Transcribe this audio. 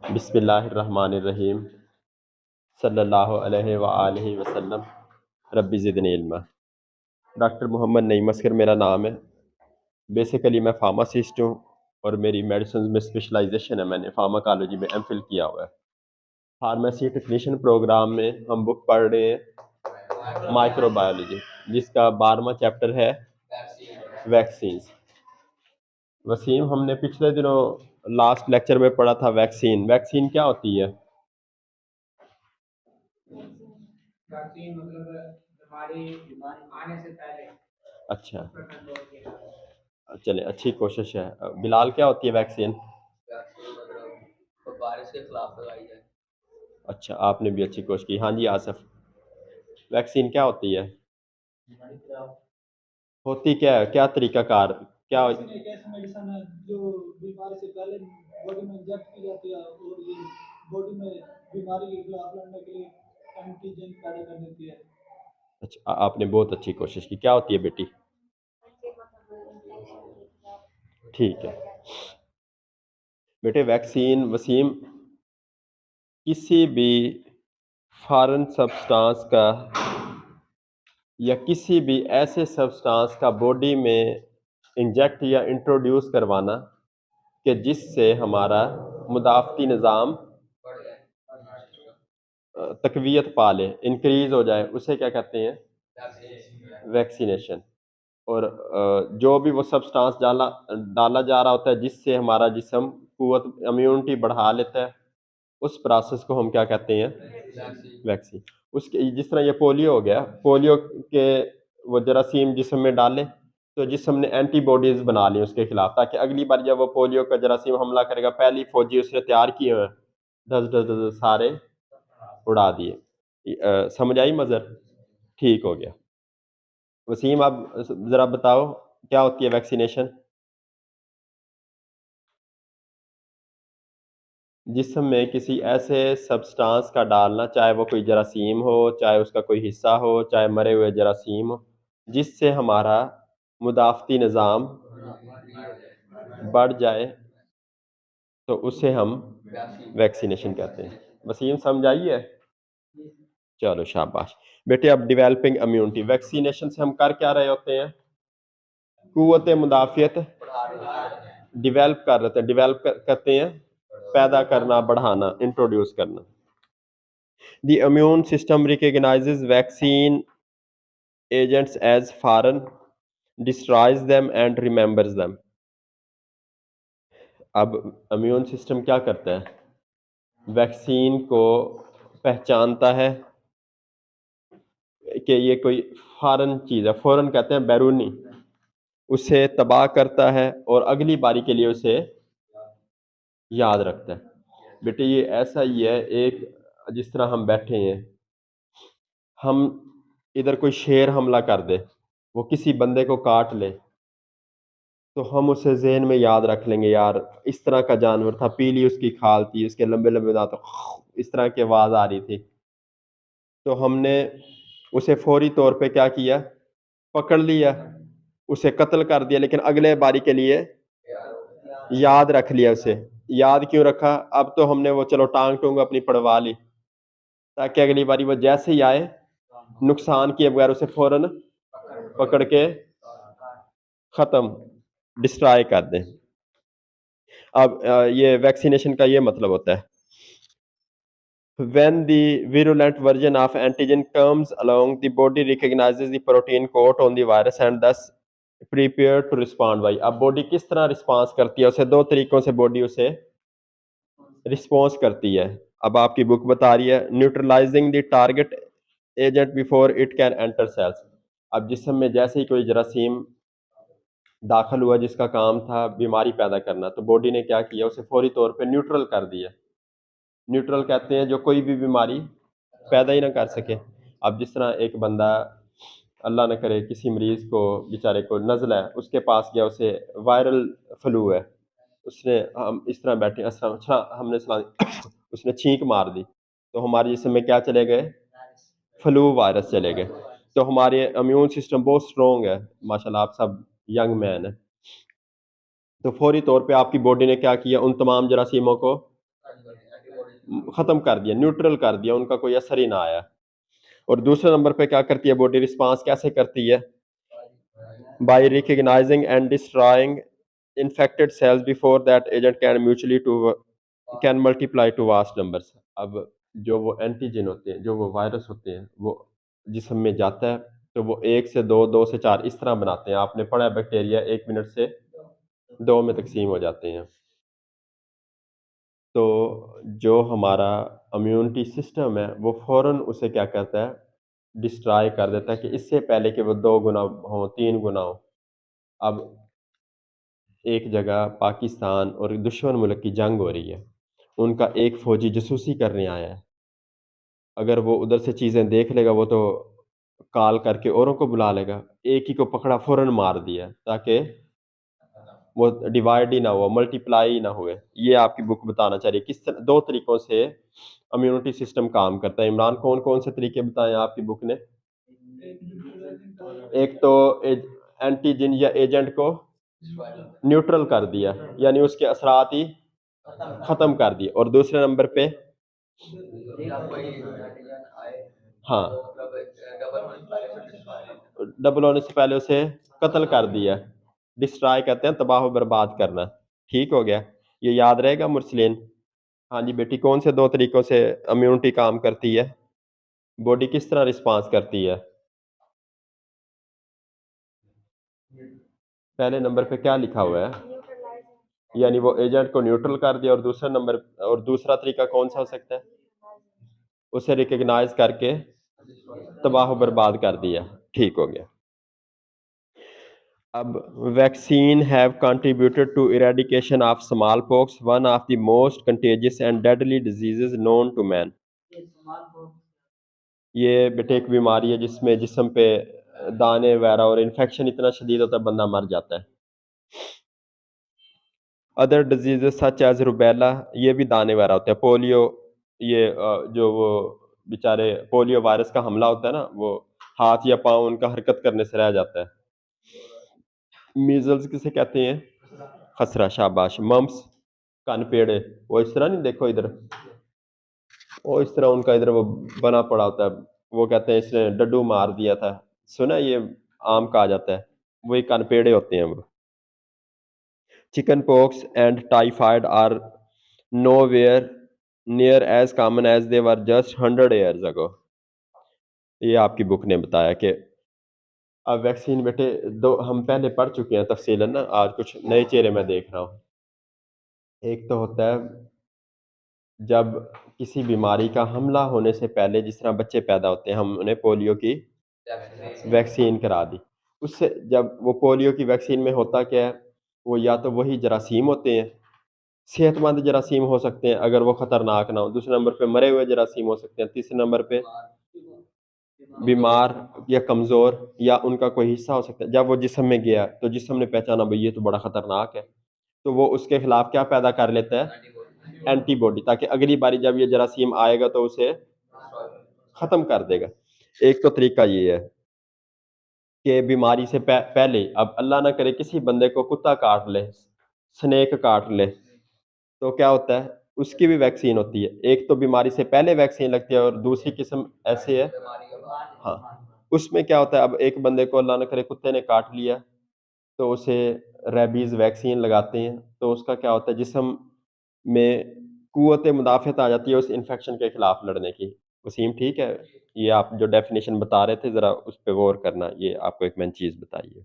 بسم اللہ الرحمن الرحیم صلی اللہ علیہ وآلہ وسلم ربی زدنی علما۔ ڈاکٹر محمد نعیم اسکر میرا نام ہے۔ بیسیکلی میں فارماسسٹ ہوں اور میری میڈیسنز میں اسپیشلائزیشن ہے۔ میں نے فارماکالوجی میں ایم فل کیا ہوا ہے۔ فارمیسی ٹیکنیشین پروگرام میں ہم بک پڑھ رہے ہیں مائکرو بایولوجی، جس کا 12واں چیپٹر ہے ویکسینز۔ وسیم، ہم نے پچھلے دنوں لاسٹ لیکچر میں پڑھا تھا ویکسین۔ ویکسین کیا ہوتی ہے؟ ویکسین مطلب بیماری آنے سے پہلے۔ اچھا، چلیں اچھی کوشش ہے۔ بلال، کیا ہوتی ہے ویکسین؟ وائرس کے خلاف لگائی جائے۔ اچھا، آپ نے بھی اچھی کوشش کی۔ ہاں جی آصف، ویکسین کیا ہوتی ہے؟ ہوتی کیا ہے؟ کیا طریقہ کار کیا؟ ایک ایسی میڈیسن ہے جو بیماری سے پہلے باڈی میں انجیکٹ کی جاتی ہے اور یہ باڈی میں بیماری کے خلاف لڑنے کے لیے اینٹیجن پیدا کر دیتی ہے۔ اچھا، آپ نے بہت اچھی کوشش کی۔ کیا ہوتی ہے بیٹی؟ ٹھیک ہے بیٹے، ویکسین وسیم کسی بھی فارن سبسٹانس کا یا کسی بھی ایسے سبسٹانس کا باڈی میں انجیکٹ یا انٹروڈیوس کروانا کہ جس سے ہمارا مدافعتی نظام تقویت پا لے، انکریز ہو جائے، اسے کیا کہتے ہیں؟ ویکسینیشن۔ اور جو بھی وہ سبسٹانس ڈالا جا رہا ہوتا ہے جس سے ہمارا جسم قوت امیونٹی بڑھا لیتا ہے، اس پروسیس کو ہم کیا کہتے ہیں؟ ویکسین۔ اس کے جس طرح یہ پولیو ہو گیا، پولیو کے وہ جراثیم جسم میں ڈالے تو جسم نے اینٹی باڈیز بنا لی اس کے خلاف، تاکہ اگلی بار جب وہ پولیو کا جراثیم حملہ کرے گا، پہلی فوجی اس نے تیار کیے ہوئے دس دس دس سارے اڑا دیے۔ سمجھ آئی مظہر؟ ٹھیک ہو گیا۔ وسیم، اب ذرا بتاؤ کیا ہوتی ہے ویکسینیشن؟ جسم میں کسی ایسے سبسٹانس کا ڈالنا، چاہے وہ کوئی جراثیم ہو، چاہے اس کا کوئی حصہ ہو، چاہے مرے ہوئے جراثیم ہو، جس سے ہمارا مدافعتی نظام بڑھ جائے تو اسے ہم ویکسینیشن کہتے ہیں۔ وسیم، سمجھ آئی ہے؟ چلو شاباش بیٹے۔ اب ڈیولپنگ امیونٹی، ویکسینیشن سے ہم کر کیا رہے ہوتے ہیں؟ قوت مدافعت ڈیولپ کر رہے تھے۔ ڈیولپ کرتے ہیں پیدا کرنا، بڑھانا، انٹروڈیوس کرنا۔ The immune system recognises vaccine agents as foreign, destroys them and remembers them۔ اب امیون سسٹم کیا کرتا ہے؟ ویکسین کو پہچانتا ہے کہ یہ کوئی فارن چیز ہے، فورن کہتے ہیں بیرونی، اسے تباہ کرتا ہے اور اگلی باری کے لیے اسے یاد رکھتا ہے۔ بیٹے یہ ایسا ہی ہے، ایک جس طرح ہم بیٹھے ہیں، ہم ادھر کوئی شیر حملہ کر دے، وہ کسی بندے کو کاٹ لے، تو ہم اسے ذہن میں یاد رکھ لیں گے، یار اس طرح کا جانور تھا، پیلی اس کی کھال تھی، اس کے لمبے لمبے دانت، اس طرح کی آواز آ رہی تھی، تو ہم نے اسے فوری طور پہ کیا کیا؟ پکڑ لیا، اسے قتل کر دیا، لیکن اگلے باری کے لیے یاد رکھ لیا اسے۔ یاد کیوں رکھا؟ اب تو ہم نے وہ چلو ٹانگ ٹونگ اپنی پڑوا لی، تاکہ اگلی باری وہ جیسے ہی آئے نقصان کیے بغیر اسے فوراً پکڑ کے ختم، ڈسٹرائے کر دیں۔ اب یہ ویکسینیشن کا یہ مطلب ہوتا ہے when the virulent version of antigen comes along, the body recognizes the protein coat on the virus and thus prepared to respond by۔ اب باڈی کس طرح رسپانس کرتی ہے؟ اسے دو طریقوں سے باڈی اسے رسپانس کرتی ہے۔ اب آپ کی بک بتا رہی ہے neutralising the target agent before it can enter cells. اب جسم میں جیسے ہی کوئی جراثیم داخل ہوا جس کا کام تھا بیماری پیدا کرنا، تو باڈی نے کیا کیا؟ اسے فوری طور پہ نیوٹرل کر دیا۔ نیوٹرل کہتے ہیں جو کوئی بھی بیماری پیدا ہی نہ کر سکے۔ اب جس طرح ایک بندہ اللہ نہ کرے کسی مریض کو بیچارے کو نزلہ ہے، اس کے پاس گیا، اسے وائرل فلو ہے، اس نے ہم اس طرح بیٹھے ہم نے سلام اس نے چھینک مار دی، تو ہمارے جسم میں کیا چلے گئے؟ فلو وائرس چلے گئے۔ تو ہمارے امیون سسٹم بہت سٹرونگ ہے، ماشاءاللہ آپ سب ینگ مین ہیں، تو فوری طور پہ آپ کی باڈی نے کیا کیا؟ ان تمام جراثیموں کو ختم کر دیا, نیوٹرل کر دیا, ان کا کوئی اثر ہی نہ آیا. اور دوسرے نمبر پہ کیا کرتی ہے باڈی رسپانس, کیسے کرتی ہے؟ By recognising and destroying infected cells before that agent can mutually to can multiply to vast numbers. اب جو وہ اینٹیجن ہوتے ہیں, جو وہ وائرس ہوتے ہیں, وہ جسم میں جاتا ہے تو وہ 1 سے 2, 2 سے 4 اس طرح بناتے ہیں. آپ نے پڑھا ہے بیکٹیریا 1 منٹ سے 2 میں تقسیم ہو جاتے ہیں. تو جو ہمارا امیونٹی سسٹم ہے وہ فوراً اسے کیا کرتا ہے, ڈسٹرائی کر دیتا ہے کہ اس سے پہلے کہ وہ 2 گنا ہوں, 3 گنا ہوں. اب ایک جگہ پاکستان اور دشمن ملک کی جنگ ہو رہی ہے, ان کا ایک فوجی جاسوسی کرنے آیا ہے. اگر وہ ادھر سے چیزیں دیکھ لے گا وہ تو کال کر کے اوروں کو بلا لے گا, ایک ہی کو پکڑا فوراً مار دیا تاکہ وہ ڈیوائڈ ہی نہ ہوا, ملٹیپلائی ہی نہ ہوئے. یہ آپ کی بک بتانا چاہ رہی ہے کس طرح 2 طریقوں سے امیونٹی سسٹم کام کرتا ہے. عمران, کون کون سے طریقے بتائے آپ کی بک نے؟ ایک تو اینٹیجن یا ایجنٹ کو نیوٹرل کر دیا, یعنی اس کے اثرات ہی ختم کر دیے. اور دوسرے نمبر پہ ہاں ڈبل ہونے سے پہلے اسے قتل کر دیا, ڈسٹرائی کہتے ہیں تباہ و برباد کرنا. ٹھیک ہو گیا, یہ یاد رہے گا مرسلین. ہاں جی بیٹی, کون سے 2 طریقوں سے امیونٹی کام کرتی ہے, باڈی کس طرح رسپانس کرتی ہے؟ پہلے نمبر پہ کیا لکھا ہوا ہے, یعنی وہ ایجنٹ کو نیوٹرل کر دیا. اور دوسرا نمبر اور دوسرا طریقہ کون سا ہو سکتا ہے؟ اسے ریکگنائز کر کے تباہ و برباد کر دیا. ٹھیک ہو گیا. اب vaccine have contributed to eradication of smallpox, one of the most contagious and deadly diseases known to man. یہ بیٹے ایک بیماری ہے جس میں جسم پہ دانے وغیرہ اور انفیکشن اتنا شدید ہوتا ہے بندہ مر جاتا ہے. Other diseases such as rubella, یہ بھی دانے وغیرہ ہوتے ہیں. پولیو, یہ جو وہ بیچارے پولیو وائرس کا حملہ ہوتا ہے نا, وہ ہاتھ یا پاؤں ان کا حرکت کرنے سے رہ جاتا ہے. میزلز کسے کہتے ہیں؟ خسرہ, شاباش. ممپس, کن پیڑے, وہ اس طرح نہیں, دیکھو ادھر, وہ اس طرح ان کا ادھر وہ بنا پڑا ہوتا ہے, وہ کہتے ہیں اس نے ڈڈو مار دیا تھا, سنا یہ عام کہا جاتا ہے, وہی کن پیڑے ہوتے ہیں وہ. Chickenpox and typhoid are nowhere near as common as they were just 100 years ago. یہ آپ کی بک نے بتایا کہ اب ویکسین بیٹے 2 ہم پہلے پڑھ چکے ہیں تفصیلاً نا, آج کچھ نئے چہرے میں دیکھ رہا ہوں. ایک تو ہوتا ہے جب کسی بیماری کا حملہ ہونے سے پہلے, جس طرح بچے پیدا ہوتے ہیں, ہم انہیں پولیو کی ویکسین کرا دی. اس سے جب وہ پولیو کی ویکسین میں ہوتا کیا ہے, وہ یا تو وہی جراثیم ہوتے ہیں, صحت مند جراثیم ہو سکتے ہیں اگر وہ خطرناک نہ ہو. دوسرے نمبر پہ مرے ہوئے جراثیم ہو سکتے ہیں. تیسرے نمبر پہ بیمار یا کمزور یا ان کا کوئی حصہ ہو سکتا ہے. جب وہ جسم میں گیا تو جسم نے پہچانا بھئی یہ تو بڑا خطرناک ہے, تو وہ اس کے خلاف کیا پیدا کر لیتا ہے, اینٹی باڈی, تاکہ اگلی باری جب یہ جراثیم آئے گا تو اسے ختم کر دے گا. ایک تو طریقہ یہ ہے کہ بیماری سے پہلے, اب اللہ نہ کرے کسی بندے کو کتا کاٹ لے, سنیک کاٹ لے, تو کیا ہوتا ہے, اس کی بھی ویکسین ہوتی ہے. ایک تو بیماری سے پہلے ویکسین لگتی ہے, اور دوسری قسم ایسے ہے, ہاں, اس میں کیا ہوتا ہے, اب ایک بندے کو اللہ نہ کرے کتے نے کاٹ لیا تو اسے ریبیز ویکسین لگاتے ہیں. تو اس کا کیا ہوتا ہے, جسم میں قوت مدافعت آ جاتی ہے اس انفیکشن کے خلاف لڑنے کی. وسیم ٹھیک ہے, یہ آپ جو ڈیفینیشن بتا رہے تھے ذرا اس پہ غور کرنا, یہ آپ کو ایک میں نے چیز بتائی ہے.